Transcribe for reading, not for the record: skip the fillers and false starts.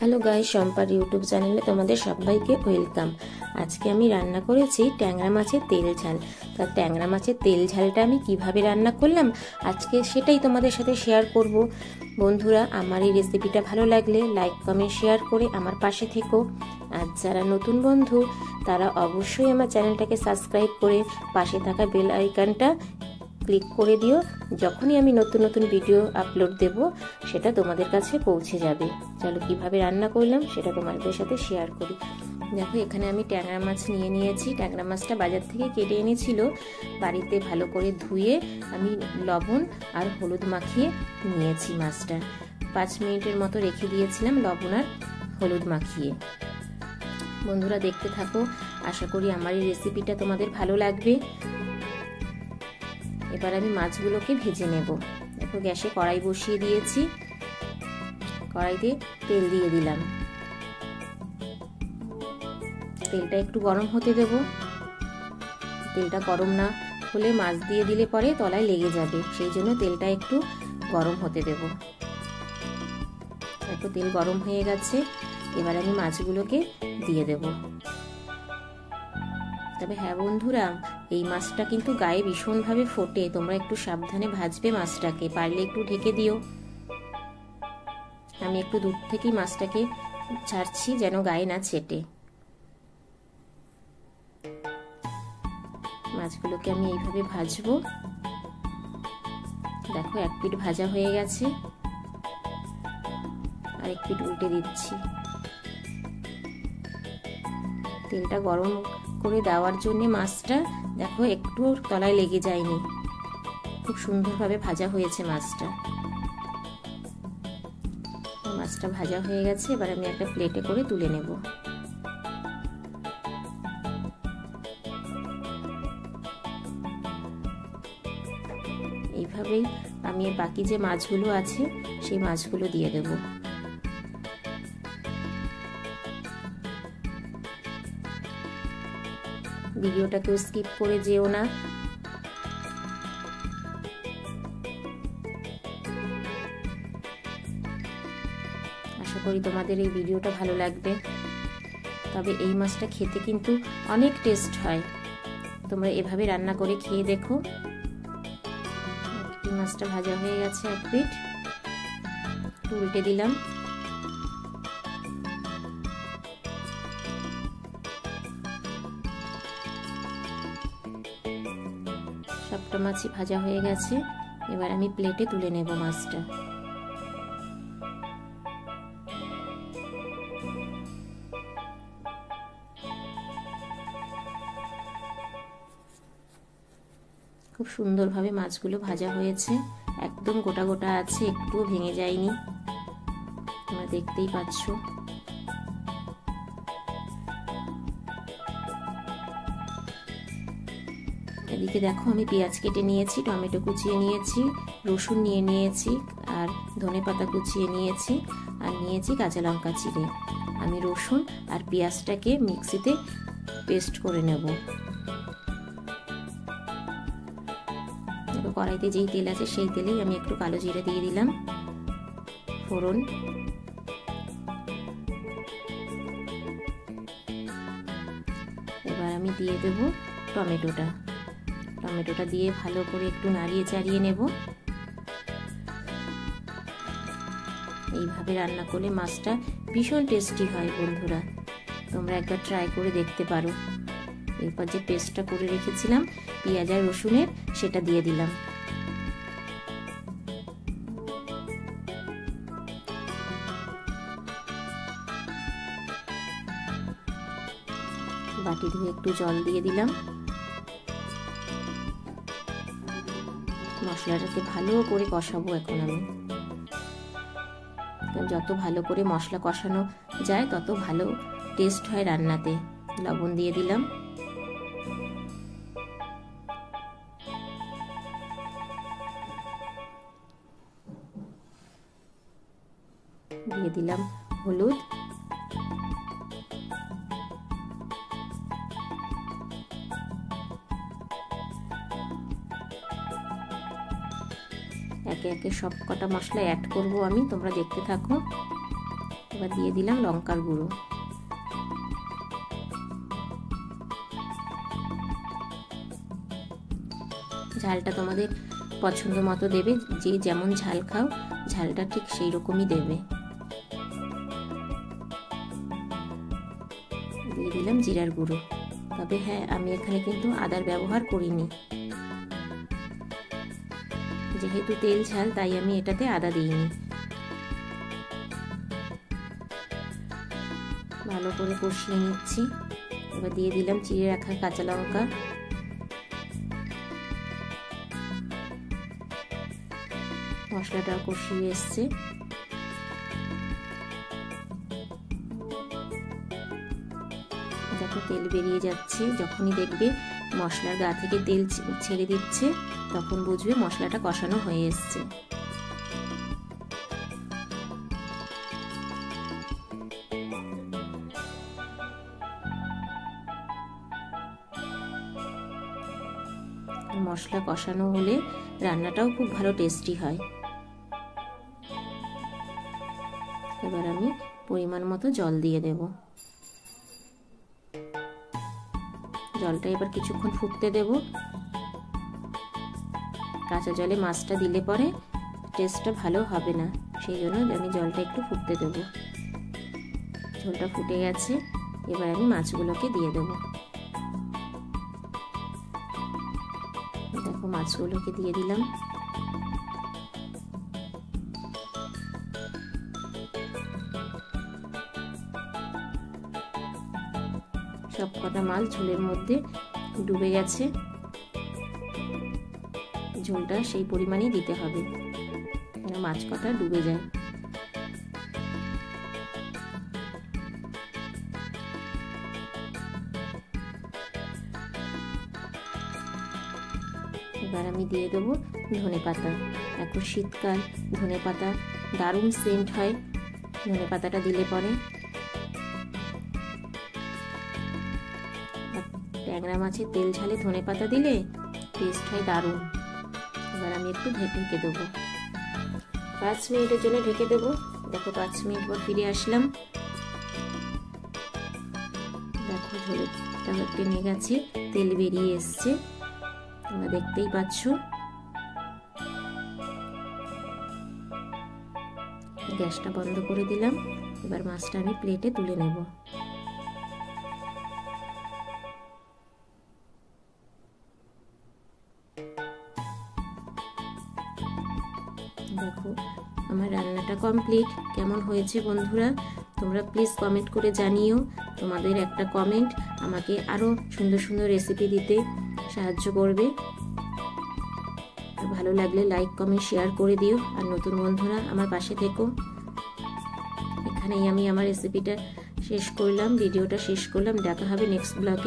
Hello guys, সম্পার YouTube চ্যানেলে তোমাদের সবাইকে ওয়েলকাম। আজকে আমি রান্না করেছি ট্যাংরা মাছের তেল ঝাল। তা ট্যাংরা মাছের তেল ঝালটা আমি কিভাবে রান্না করলাম আজকে সেটাই তোমাদের সাথে শেয়ার করব। বন্ধুরা, আমার এই রেসিপিটা ভালো লাগলে লাইক কমেন্ট শেয়ার করে আমার পাশে থেকো। আর যারা নতুন বন্ধু তারা অবশ্যই আমার চ্যানেলটাকে সাবস্ক্রাইব করে পাশে থাকা বেল আইকনটা ক্লিক করে দিও। যখনই আমি নতুন নতুন ভিডিও আপলোড দেব সেটা তোমাদের কাছে পৌঁছে যাবে। চলো কিভাবে রান্না করলাম সেটা তোমাদের সাথে শেয়ার করি। দেখো, এখানে আমি ট্যাংরা মাছ নিয়ে নিয়েছি। ট্যাংরা মাছটা বাজার থেকে কেটে এনেছিল, বাড়িতে ভালো করে ধুয়ে আমি লবণ আর হলুদ মাখিয়ে নিয়েছি। মাছটা 5 মিনিটের মতো রেখে দিয়েছিলাম লবণ আর হলুদ মাখিয়ে। বন্ধুরা দেখতে থাকো, আশা করি আমার এই রেসিপিটা তোমাদের ভালো লাগবে। এবার আমি মাছগুলোকে ভেজে নেব। দেখো, গ্যাসে কড়াই বসিয়ে দিয়েছি, কড়াইতে তেল দিয়ে দিলাম। তেলটা একটু গরম হতে দেব। তেলটা গরম না হলে মাছ দিয়ে দিলে পরে তলায় লেগে যাবে, সেই জন্য তেলটা একটু গরম হতে দেব। দেখো, তেল গরম হয়ে গেছে, এবার আমি মাছগুলোকে দিয়ে দেব। তবে হ্যাঁ বন্ধুরা, এই মাছটা কিন্তু গায়ে ভীষণভাবে ফোটে, তোমরা একটু সাবধানে ভাজবে মাছটাকে, পারলে একটু ঢেকে দিও। আমি একটু দূর থেকেই মাছটাকে ছাড়ছি যেন গায়ে না ছেটে। মাছগুলোকে আমি এইভাবে ভাজবো। দেখো, এক পিঠ ভাজা হয়ে গেছে, আর এক পিঠ উল্টে দিচ্ছি। তেলটা গরম করে দেওয়ার জন্য মাছটা দেখো একটু তলায় লেগে যায়নি, খুব সুন্দরভাবে ভাজা হয়েছে মাছটা। মাছটা ভাজা হয়ে গেছে, এবার আমি একটা প্লেটে করে তুলে নেব। এইভাবেই আমি বাকি যে মাছগুলো আছে সেই মাছগুলো দিয়ে দেব। ভিডিওটাকেও স্কিপ করে যেও না। আশা করি তোমাদের এই ভিডিওটা ভালো লাগবে। তবে এই মাছটা খেতে কিন্তু অনেক টেস্ট হয়, তোমরা এভাবে রান্না করে খেয়ে দেখো। এই মাছটা ভাজা হয়ে গেছে, এক পিঠ উল্টে দিলাম। সবটা মাছই ভাজা হয়ে গেছে, এবার আমি প্লেটে তুলে নেব মাছটা। খুব সুন্দরভাবে মাছগুলো ভাজা হয়েছে, একদম গোটা গোটা আছে, একটুও ভেঙে যায়নি, তোমরা দেখতেই পাচ্ছ। এদিকে দেখো, আমি পেঁয়াজ কেটে নিয়েছি, টমেটো কুচিয়ে নিয়েছি, রসুন নিয়ে নিয়েছি, আর ধনেপাতা কুচিয়ে নিয়েছি, আর নিয়েছি কাঁচা লঙ্কা চিড়ে। আমি রসুন আর পেঁয়াজটাকে মিক্সিতে পেস্ট করে নেব। দেখো, কড়াইতে যেই তেল আছে সেই তেলেই আমি একটু কালো জিরে দিয়ে দিলাম, ফোড়ন। এবার আমি দিয়ে দেব টমেটোটা। টমেটোটা দিয়ে ভালো করে একটু নাড়িয়ে চাড়িয়ে নেব। এইভাবে রান্না করলে মাছটা ভীষণ টেস্টি হয় বন্ধুরা, তোমরা একবার ট্রাই করে দেখতে পারো। এরপর যে পেস্টটা করে রেখেছিলাম পেঁয়াজ আর রসুনের, সেটা দিয়ে দিলাম। বাটি ধুয়ে একটু জল দিয়ে দিলাম। মশলাটাকে ভালো করে কষাবো এখন আমি। যত ভালো করে মশলা কষানো যায় তত ভালো টেস্ট হয় রান্নাতে। লবণ দিয়ে দিলাম, দিয়ে দিলাম হলুদ, একে একে সব কটা মশলা অ্যাড করব আমি, তোমরা দেখতে থাকো। এবার দিয়ে দিলাম লঙ্কার গুঁড়ো। ঝালটা তোমাদের পছন্দ মতো দেবে, যে যেমন ঝাল খাও ঝালটা ঠিক সেই রকমই দেবে। দিয়ে দিলাম জিরার গুঁড়ো। তবে হ্যাঁ, আমি এখানে কিন্তু আদার ব্যবহার করিনি, যেহেতু তেল ঝাল তাই আমি এটাতে আদা দিইনি। ভালো করে কষিয়ে নিচ্ছি। এবার দিয়ে দিলাম চিড়ে রাখা কাঁচা লঙ্কা। মশলাটা কষিয়ে এসছে। দেখো তেল বেরিয়ে যাচ্ছে। যখনই দেখবে মশলার গা থেকে তেল ছেড়ে দিচ্ছে তখন বুঝবে মশলাটা কষানো হয়ে এসছে। মশলা কষানো হলে রান্নাটাও খুব ভালো টেস্টি হয়। এবার আমি পরিমাণ মতো জল দিয়ে দেব। জলটা এবার কিছুক্ষণ ফুটতে দেব। কাঁচা জলে মাছটা দিলে পরে টেস্টটা ভালো হবে না, সেই জন্য আমি জলটা একটু ফুটতে দেব। ঝোলটা ফুটে গেছে, এবার আমি মাছগুলোকে দিয়ে দেব। দেখো মাছগুলোকে দিয়ে দিলাম। সব কটা মাছ ঝোলের মধ্যে ডুবে গেছে। ঝোলটা সেই পরিমাণেই দিতে হবে, মাছ কটা ডুবে যায়। এবার আমি দিয়ে দেবো ধনেপাতা। এখন শীতকাল, ধনেপাতা দারুণ সেন্ট হয় ধনেপাতাটা দিলে পরে। ট্যাংরা মাছের তেল ঝালে ধনেপাতা দিলে টেস্ট হয় দারুণ। এবার আমি একটু ঢেকে দেবো, 5 মিনিটের জন্য ঢেকে দেবো। দেখো 5 মিনিট পর ফিরে আসলাম। দেখো ঝোলটা টেনে গেছে, তেল বেরিয়ে এসছে, তোমরা দেখতেই পাচ্ছ। গ্যাসটা বন্ধ করে দিলাম। এবার মাছটা আমি প্লেটে তুলে নেব। দেখো আমার রান্নাটা কমপ্লিট। কেমন হয়েছে বন্ধুরা তোমরা প্লিজ কমেন্ট করে জানিও। তোমাদের একটা কমেন্ট আমাকে আরো সুন্দর সুন্দর রেসিপি দিতে সাহায্য করবে। আর ভালো লাগলে লাইক কমেন্ট শেয়ার করে দিও। আর নতুন বন্ধুরা আমার পাশে থেকো। এখানেই আমি আমার রেসিপিটা শেষ করলাম, ভিডিওটা শেষ করলাম। দেখা হবে নেক্সট ব্লগে।